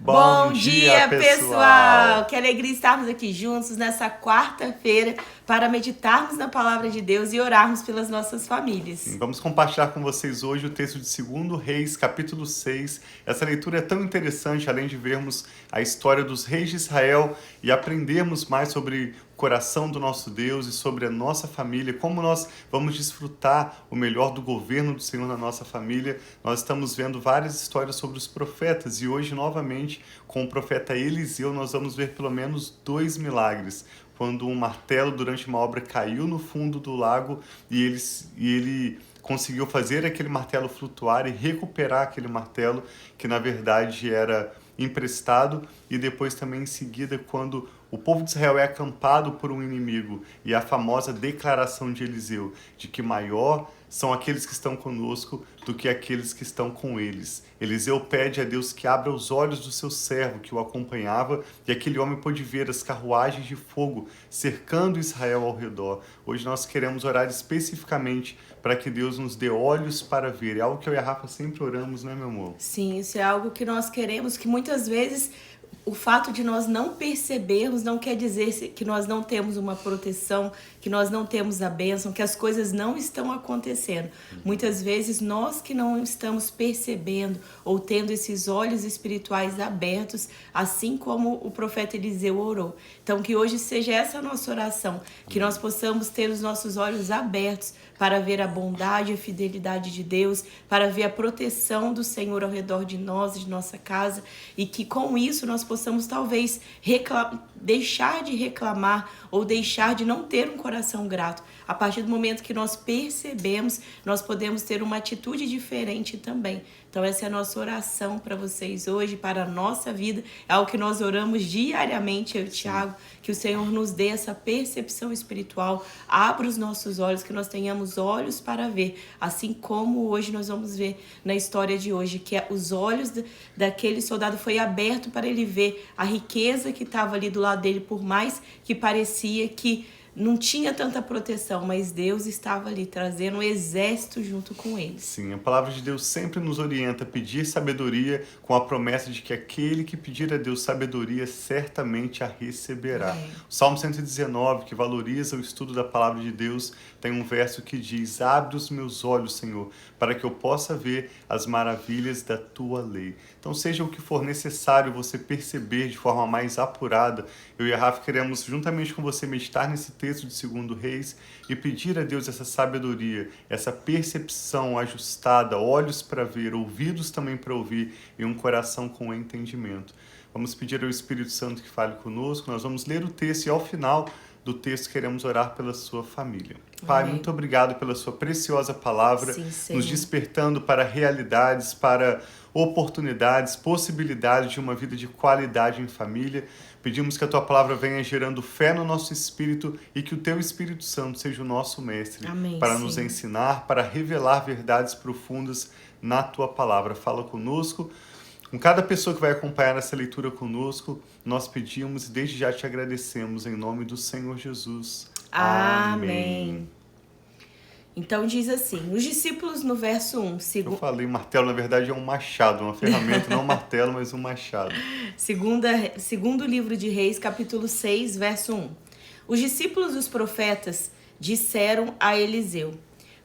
Bom dia, dia, pessoal! pessoal! Que alegria estarmos aqui juntos nessa quarta-feira para meditarmos na palavra de Deus e orarmos pelas nossas famílias. Vamos compartilhar com vocês hoje o texto de 2 Reis, capítulo 6. Essa leitura é tão interessante, além de vermos a história dos reis de Israel e aprendermos mais sobre o coração do nosso Deus e sobre a nossa família, como nós vamos desfrutar o melhor do governo do Senhor na nossa família. Nós estamos vendo várias histórias sobre os profetas e hoje, novamente, com o profeta Eliseu, nós vamos ver pelo menos 2 milagres. Quando um martelo durante uma obra caiu no fundo do lago e ele conseguiu fazer aquele martelo flutuar e recuperar aquele martelo que na verdade era emprestado, e depois também em seguida quando o povo de Israel é acampado por um inimigo e a famosa declaração de Eliseu de que maior são aqueles que estão conosco do que aqueles que estão com eles. Eliseu pede a Deus que abra os olhos do seu servo que o acompanhava, e aquele homem pôde ver as carruagens de fogo cercando Israel ao redor. Hoje nós queremos orar especificamente para que Deus nos dê olhos para ver. É algo que eu e a Rafa sempre oramos, né, meu amor? Sim, isso é algo que nós queremos, que muitas vezes o fato de nós não percebermos não quer dizer que nós não temos uma proteção, que nós não temos a bênção, que as coisas não estão acontecendo. Muitas vezes nós que não estamos percebendo ou tendo esses olhos espirituais abertos, assim como o profeta Eliseu orou. Então que hoje seja essa a nossa oração, que nós possamos ter os nossos olhos abertos para ver a bondade e a fidelidade de Deus, para ver a proteção do Senhor ao redor de nós, de nossa casa, e que com isso nós possamos talvez deixar de reclamar ou deixar de não ter um coração grato. A partir do momento que nós percebemos, nós podemos ter uma atitude diferente também. Então essa é a nossa oração para vocês hoje, para a nossa vida. É algo que nós oramos diariamente, eu e o Thiago, que o Senhor nos dê essa percepção espiritual, abra os nossos olhos, que nós tenhamos olhos para ver, assim como hoje nós vamos ver na história de hoje, que os olhos daquele soldado foi aberto para ele ver a riqueza que estava ali do lado dele, por mais que parecia que não tinha tanta proteção, mas Deus estava ali trazendo um exército junto com eles. Sim, a palavra de Deus sempre nos orienta a pedir sabedoria com a promessa de que aquele que pedir a Deus sabedoria certamente a receberá. O Salmo 119, que valoriza o estudo da palavra de Deus, tem um verso que diz: abre os meus olhos, Senhor, para que eu possa ver as maravilhas da tua lei. Então, seja o que for necessário você perceber de forma mais apurada, eu e a Rafa queremos, juntamente com você, meditar nesse texto de 2 Reis e pedir a Deus essa sabedoria, essa percepção ajustada, olhos para ver, ouvidos também para ouvir e um coração com entendimento. Vamos pedir ao Espírito Santo que fale conosco, nós vamos ler o texto e ao final do texto queremos orar pela sua família. Pai, muito obrigado pela sua preciosa palavra, nos despertando para realidades, para oportunidades, possibilidades de uma vida de qualidade em família. Pedimos que a tua palavra venha gerando fé no nosso espírito e que o teu Espírito Santo seja o nosso mestre. Amém, para nos ensinar, para revelar verdades profundas na tua palavra. Fala conosco. Com cada pessoa que vai acompanhar essa leitura conosco, nós pedimos e desde já te agradecemos em nome do Senhor Jesus. Amém. Então diz assim, os discípulos no verso 1. Eu falei martelo, na verdade é um machado, uma ferramenta, não um martelo, mas um machado. Segundo livro de Reis, capítulo 6, verso 1. Os discípulos dos profetas disseram a Eliseu: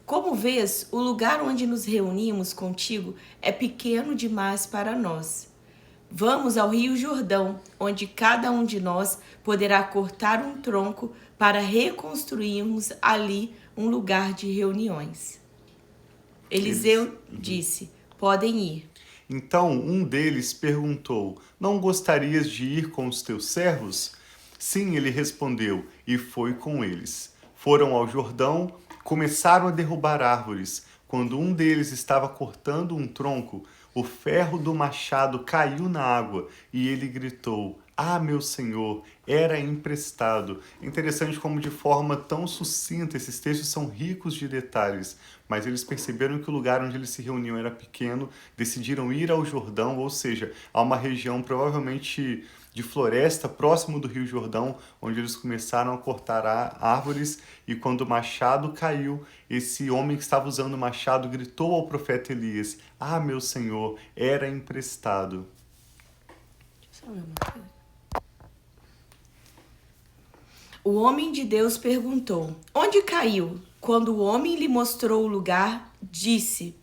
como vês, o lugar onde nos reunimos contigo é pequeno demais para nós. Vamos ao Rio Jordão, onde cada um de nós poderá cortar um tronco para reconstruirmos ali um lugar de reuniões. Eliseu disse: podem ir. Então um deles perguntou: não gostarias de ir com os teus servos? Sim, ele respondeu, e foi com eles. Foram ao Jordão, começaram a derrubar árvores. Quando um deles estava cortando um tronco, o ferro do machado caiu na água e ele gritou: ah, meu senhor, era emprestado. Interessante como de forma tão sucinta esses textos são ricos de detalhes, mas eles perceberam que o lugar onde eles se reuniam era pequeno, decidiram ir ao Jordão, ou seja, a uma região provavelmente de floresta próximo do Rio Jordão, onde eles começaram a cortar árvores, e quando o machado caiu, esse homem que estava usando o machado gritou ao profeta Elias: ah, meu senhor, era emprestado. O homem de Deus perguntou: onde caiu? Quando o homem lhe mostrou o lugar, disse: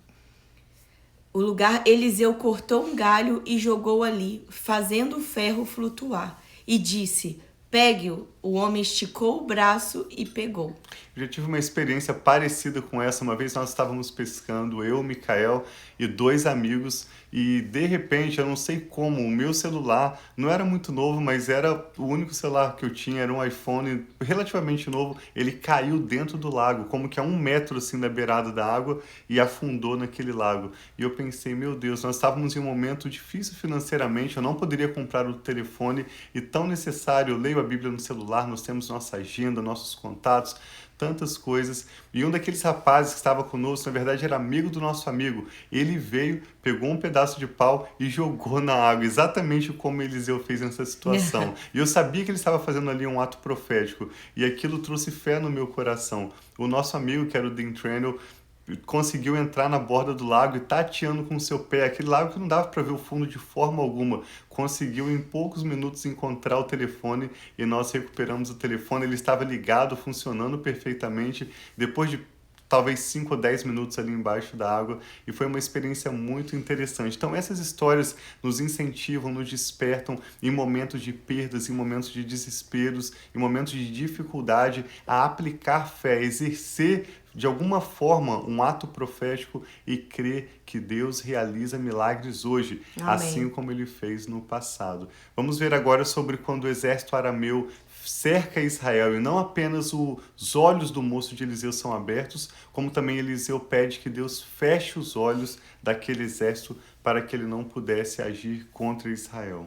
o lugar, Eliseu cortou um galho e jogou ali, fazendo o ferro flutuar. E disse: pegue-o. O homem esticou o braço e pegou. Eu já tive uma experiência parecida com essa. Uma vez nós estávamos pescando, eu, Micael e 2 amigos, e de repente, eu não sei como, o meu celular não era muito novo, mas era o único celular que eu tinha, era um iPhone relativamente novo, ele caiu dentro do lago, como que a 1 metro assim da beirada da água, e afundou naquele lago. E eu pensei, meu Deus, nós estávamos em um momento difícil financeiramente, eu não poderia comprar o telefone, e tão necessário, eu leio a Bíblia no celular, nós temos nossa agenda, nossos contatos, tantas coisas. E um daqueles rapazes que estava conosco, na verdade era amigo do nosso amigo. Ele veio, pegou um pedaço de pau e jogou na água, exatamente como Eliseu fez nessa situação. E eu sabia que ele estava fazendo ali um ato profético, e aquilo trouxe fé no meu coração. O nosso amigo, que era o Dean Trennell, conseguiu entrar na borda do lago e tateando com seu pé, aquele lago que não dava para ver o fundo de forma alguma, conseguiu em poucos minutos encontrar o telefone e nós recuperamos o telefone. Ele estava ligado, funcionando perfeitamente, depois de talvez 5 ou 10 minutos ali embaixo da água, e foi uma experiência muito interessante. Então essas histórias nos incentivam, nos despertam em momentos de perdas, em momentos de desesperos, em momentos de dificuldade, a aplicar fé, a exercer de alguma forma um ato profético e crer que Deus realiza milagres hoje, Amém. assim como ele fez no passado. Vamos ver agora sobre quando o exército arameu cerca Israel, e não apenas os olhos do moço de Eliseu são abertos, como também Eliseu pede que Deus feche os olhos daquele exército para que ele não pudesse agir contra Israel.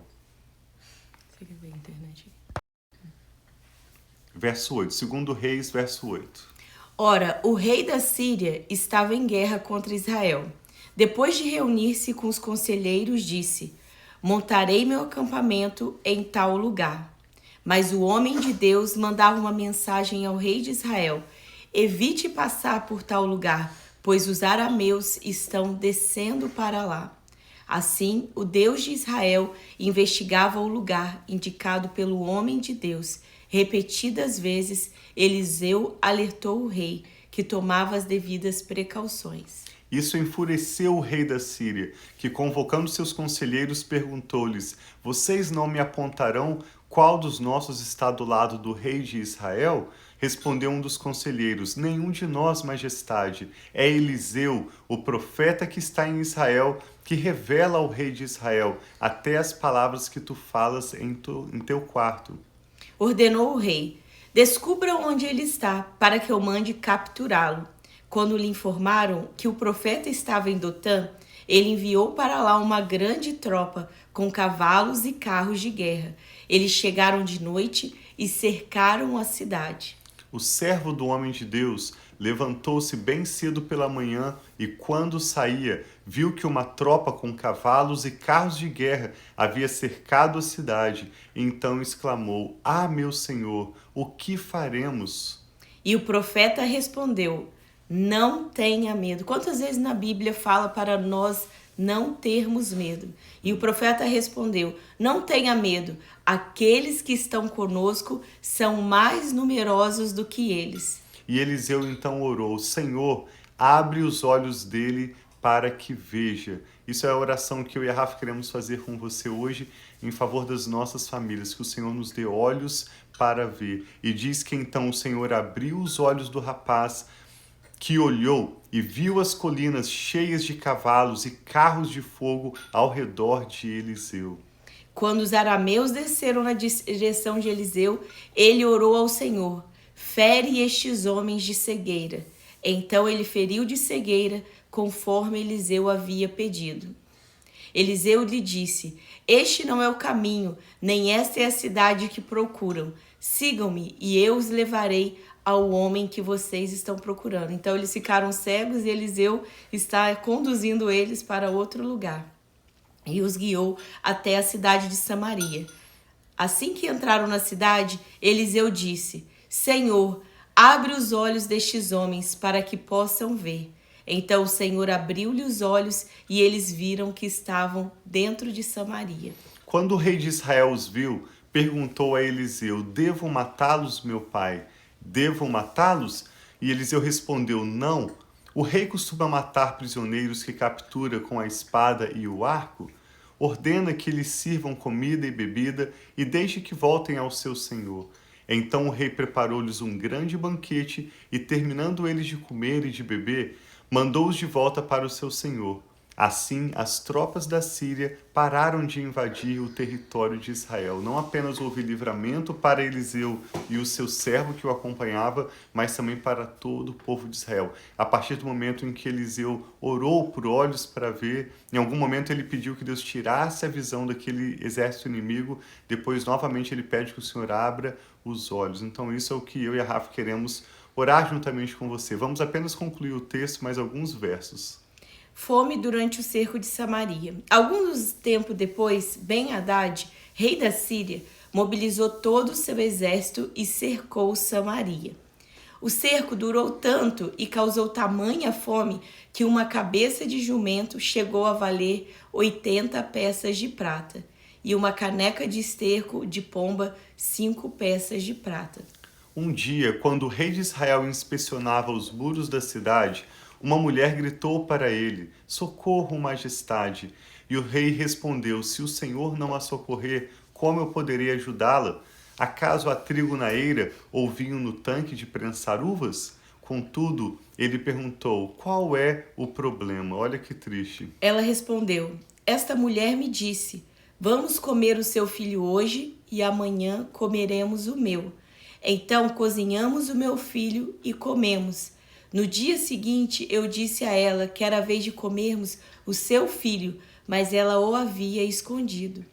Verso 8, 2 Reis, verso 8. Ora, o rei da Síria estava em guerra contra Israel. Depois de reunir-se com os conselheiros, disse: montarei meu acampamento em tal lugar. Mas o homem de Deus mandava uma mensagem ao rei de Israel: evite passar por tal lugar, pois os arameus estão descendo para lá. Assim, o Deus de Israel investigava o lugar indicado pelo homem de Deus. Repetidas vezes, Eliseu alertou o rei, que tomava as devidas precauções. Isso enfureceu o rei da Síria, que, convocando seus conselheiros, perguntou-lhes: vocês não me apontarão qual dos nossos está do lado do rei de Israel? Respondeu um dos conselheiros: nenhum de nós, majestade. É Eliseu, o profeta que está em Israel, que revela ao rei de Israel até as palavras que tu falas em teu quarto. Ordenou o rei: descubra onde ele está, para que eu mande capturá-lo. Quando lhe informaram que o profeta estava em Dotã, ele enviou para lá uma grande tropa com cavalos e carros de guerra. Eles chegaram de noite e cercaram a cidade. O servo do homem de Deus levantou-se bem cedo pela manhã e, quando saía, viu que uma tropa com cavalos e carros de guerra havia cercado a cidade. Então exclamou: ah, meu senhor, o que faremos? E o profeta respondeu: não tenha medo. Quantas vezes na Bíblia fala para nós não termos medo? E o profeta respondeu: não tenha medo. Aqueles que estão conosco são mais numerosos do que eles. E Eliseu então orou: Senhor, abre os olhos dele para que veja. Isso é a oração que eu e a Rafa queremos fazer com você hoje em favor das nossas famílias, que o Senhor nos dê olhos para ver. E diz que então o Senhor abriu os olhos do rapaz, que olhou e viu as colinas cheias de cavalos e carros de fogo ao redor de Eliseu. Quando os arameus desceram na direção de Eliseu, ele orou ao Senhor: fere estes homens de cegueira. Então ele feriu de cegueira, conforme Eliseu havia pedido. Eliseu lhe disse: este não é o caminho, nem esta é a cidade que procuram. Sigam-me e eu os levarei ao homem que vocês estão procurando. Então eles ficaram cegos e Eliseu está conduzindo eles para outro lugar. E os guiou até a cidade de Samaria. Assim que entraram na cidade, Eliseu disse: Senhor, abre os olhos destes homens para que possam ver. Então o Senhor abriu-lhe os olhos e eles viram que estavam dentro de Samaria. Quando o rei de Israel os viu, perguntou a Eliseu: Devo matá-los, meu pai? Devo matá-los? E Eliseu respondeu: Não. O rei costuma matar prisioneiros que captura com a espada e o arco? Ordena que lhes sirvam comida e bebida e deixe que voltem ao seu senhor. Então o rei preparou-lhes um grande banquete e, terminando eles de comer e de beber, mandou-os de volta para o seu senhor. Assim, as tropas da Síria pararam de invadir o território de Israel. Não apenas houve livramento para Eliseu e o seu servo que o acompanhava, mas também para todo o povo de Israel. A partir do momento em que Eliseu orou por olhos para ver, em algum momento ele pediu que Deus tirasse a visão daquele exército inimigo, depois novamente ele pede que o Senhor abra os olhos. Então isso é o que eu e a Rafa queremos orar juntamente com você. Vamos apenas concluir o texto, mais alguns versos. Fome durante o cerco de Samaria. Alguns tempo depois, Ben-Hadad, rei da Síria, mobilizou todo o seu exército e cercou Samaria. O cerco durou tanto e causou tamanha fome que uma cabeça de jumento chegou a valer 80 peças de prata e uma caneca de esterco de pomba 5 peças de prata. Um dia, quando o rei de Israel inspecionava os muros da cidade, uma mulher gritou para ele: Socorro, majestade! E o rei respondeu: Se o Senhor não a socorrer, como eu poderei ajudá-la? Acaso há trigo na eira ou vinho no tanque de prensar uvas? Contudo, ele perguntou: Qual é o problema? Olha que triste. Ela respondeu: Esta mulher me disse: Vamos comer o seu filho hoje e amanhã comeremos o meu. Então cozinhamos o meu filho e comemos. No dia seguinte, eu disse a ela que era a vez de comermos o seu filho, mas ela o havia escondido.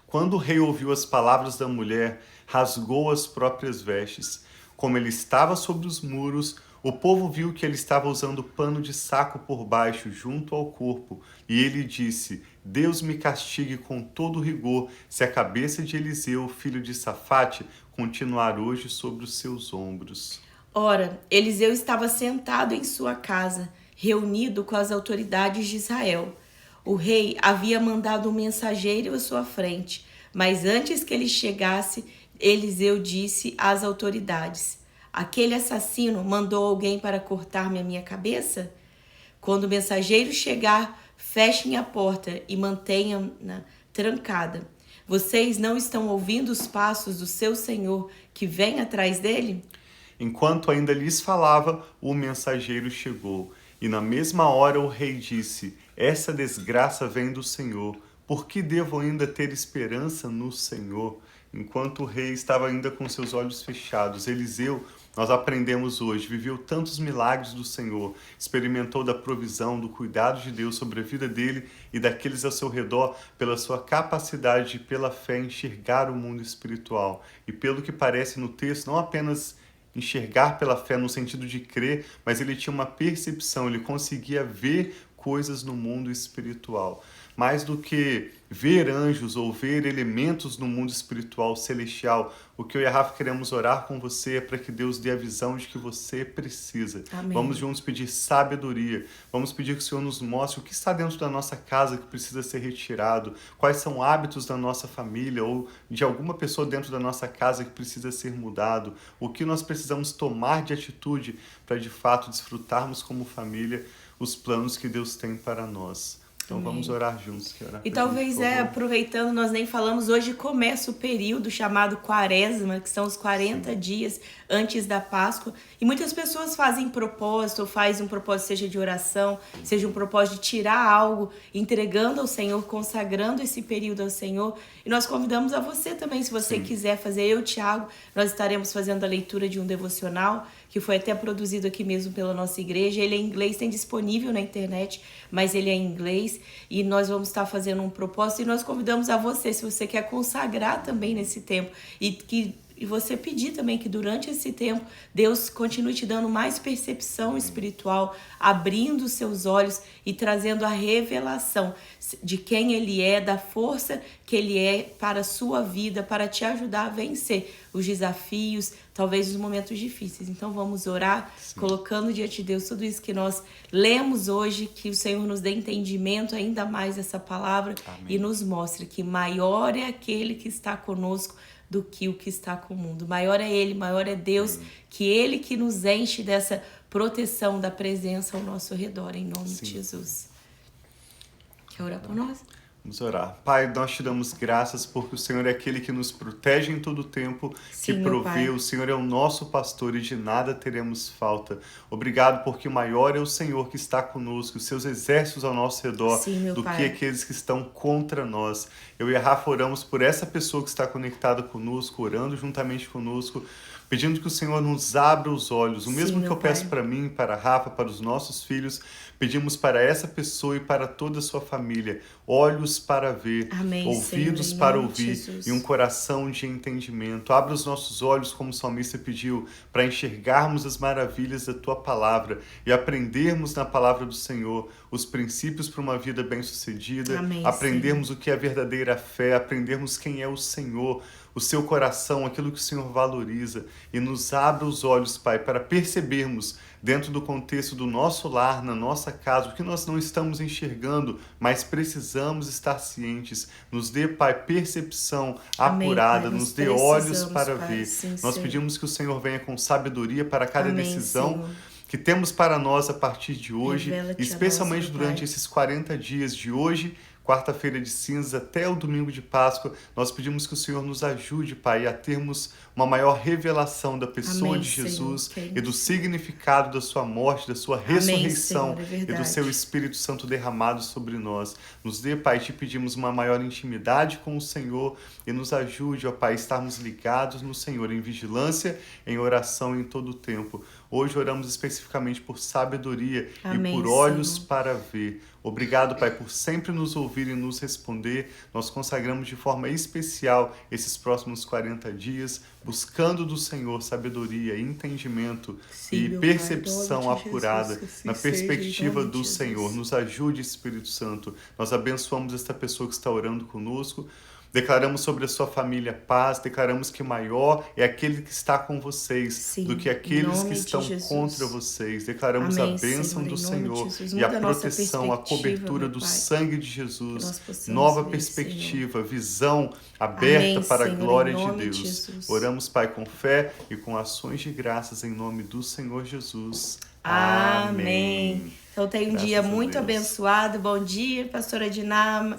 Quando o rei ouviu as palavras da mulher, rasgou as próprias vestes. Como ele estava sobre os muros, o povo viu que ele estava usando pano de saco por baixo, junto ao corpo. E ele disse: Deus me castigue com todo rigor, se a cabeça de Eliseu, filho de Safate, continuar hoje sobre os seus ombros. Ora, Eliseu estava sentado em sua casa, reunido com as autoridades de Israel. O rei havia mandado um mensageiro à sua frente, mas antes que ele chegasse, Eliseu disse às autoridades: Aquele assassino mandou alguém para cortar-me a minha cabeça? Quando o mensageiro chegar, fechem a porta e mantenham-na trancada. Vocês não estão ouvindo os passos do seu senhor que vem atrás dele? Enquanto ainda lhes falava, o mensageiro chegou. E na mesma hora o rei disse: Essa desgraça vem do Senhor. Por que devo ainda ter esperança no Senhor? Enquanto o rei estava ainda com seus olhos fechados, Eliseu, nós aprendemos hoje, viveu tantos milagres do Senhor, experimentou da provisão, do cuidado de Deus sobre a vida dele e daqueles ao seu redor, pela sua capacidade de, pela fé, enxergar o mundo espiritual. E pelo que parece no texto, não apenas enxergar pela fé no sentido de crer, mas ele tinha uma percepção, ele conseguia ver coisas no mundo espiritual. Mais do que ver anjos ou ver elementos no mundo espiritual celestial, o que eu e a Rafa queremos orar com você é para que Deus dê a visão de que você precisa. Amém. Vamos juntos pedir sabedoria, vamos pedir que o Senhor nos mostre o que está dentro da nossa casa que precisa ser retirado, quais são hábitos da nossa família ou de alguma pessoa dentro da nossa casa que precisa ser mudado, o que nós precisamos tomar de atitude para de fato desfrutarmos como família os planos que Deus tem para nós. Então Amém. Vamos orar juntos. E talvez, aproveitando, nós nem falamos, hoje começa o período chamado Quaresma, que são os 40 dias antes da Páscoa. E muitas pessoas fazem propósito, ou fazem um propósito, seja de oração, seja um propósito de tirar algo, entregando ao Senhor, consagrando esse período ao Senhor. E nós convidamos a você também, se você quiser fazer, eu, Thiago, nós estaremos fazendo a leitura de um devocional, que foi até produzido aqui mesmo pela nossa igreja. Ele é em inglês, tem disponível na internet, mas ele é em inglês. E nós vamos estar fazendo um propósito e nós convidamos a você, se você quer consagrar também nesse tempo e que e você pedir também que durante esse tempo Deus continue te dando mais percepção espiritual, abrindo os seus olhos e trazendo a revelação de quem Ele é, da força que Ele é para a sua vida, para te ajudar a vencer os desafios, talvez os momentos difíceis. Então vamos orar, colocando diante de Deus tudo isso que nós lemos hoje, que o Senhor nos dê entendimento ainda mais dessa palavra. Amém. E nos mostre que maior é aquele que está conosco do que o que está com o mundo. Maior é Ele, maior é Deus, que Ele que nos enche dessa proteção da presença ao nosso redor, em nome de Jesus. Quer orar por nós? Vamos orar. Pai, nós te damos graças porque o Senhor é aquele que nos protege em todo o tempo, que provê. O Senhor é o nosso pastor e de nada teremos falta. Obrigado porque maior é o Senhor que está conosco, os seus exércitos ao nosso redor, do que aqueles que estão contra nós. Eu e a Rafa oramos por essa pessoa que está conectada conosco, orando juntamente conosco, pedindo que o Senhor nos abra os olhos. O mesmo que eu peço para mim, para a Rafa, para os nossos filhos, pedimos para essa pessoa e para toda a sua família. Olhos para ver, Amém, ouvidos Senhor, para ouvir e um coração de entendimento. Abra os nossos olhos, como o salmista pediu, para enxergarmos as maravilhas da Tua palavra e aprendermos na palavra do Senhor os princípios para uma vida bem-sucedida, aprendermos o que é verdadeira fé, aprendermos quem é o Senhor, o seu coração, aquilo que o Senhor valoriza, e nos abra os olhos, Pai, para percebermos dentro do contexto do nosso lar, na nossa casa, o que nós não estamos enxergando, mas precisamos estar cientes. Nos dê, Pai, percepção apurada, nos dê olhos para ver. Nós pedimos que o Senhor venha com sabedoria para cada decisão que temos para nós a partir de hoje, especialmente durante esses 40 dias de hoje, quarta-feira de cinzas até o domingo de Páscoa. Nós pedimos que o Senhor nos ajude, Pai, a termos uma maior revelação da pessoa de Jesus e do significado da sua morte, da sua ressurreição e do seu Espírito Santo derramado sobre nós. Nos dê, Pai, te pedimos uma maior intimidade com o Senhor e nos ajude, ó Pai, a estarmos ligados no Senhor em vigilância, em oração em todo o tempo. Hoje oramos especificamente por sabedoria e por olhos para ver. Obrigado, Pai, por sempre nos ouvir e nos responder. Nós consagramos de forma especial esses próximos 40 dias, buscando do Senhor sabedoria, entendimento e percepção apurada na perspectiva do Senhor. Nos ajude, Espírito Santo. Nós abençoamos esta pessoa que está orando conosco. Declaramos sobre a sua família paz, declaramos que maior é aquele que está com vocês do que aqueles que estão contra vocês. Declaramos a bênção do Senhor e a proteção, a cobertura do sangue de Jesus, nova perspectiva, visão aberta para a glória de Deus. Oramos, Pai, com fé e com ações de graças em nome do Senhor Jesus. Amém. Então tenha um dia muito abençoado. Bom dia, pastora Dinama.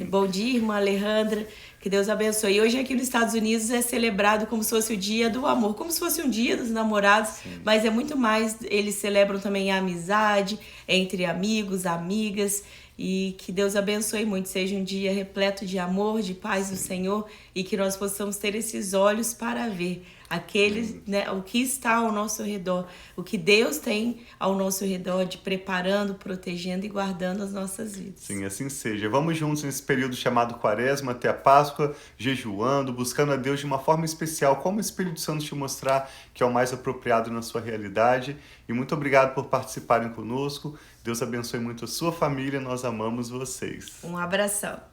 Bom dia, irmã Alejandra. Que Deus abençoe. E hoje aqui nos Estados Unidos é celebrado como se fosse o dia do amor, como se fosse um dia dos namorados, mas é muito mais, eles celebram também a amizade entre amigos, amigas. E que Deus abençoe muito, seja um dia repleto de amor, de paz do Senhor, e que nós possamos ter esses olhos para ver aqueles, né, o que está ao nosso redor, o que Deus tem ao nosso redor, de preparando, protegendo e guardando as nossas vidas. Sim, assim seja. Vamos juntos nesse período chamado Quaresma até a Páscoa, jejuando, buscando a Deus de uma forma especial, como o Espírito Santo te mostrar que é o mais apropriado na sua realidade. E muito obrigado por participarem conosco. Deus abençoe muito a sua família, nós amamos vocês. Um abração.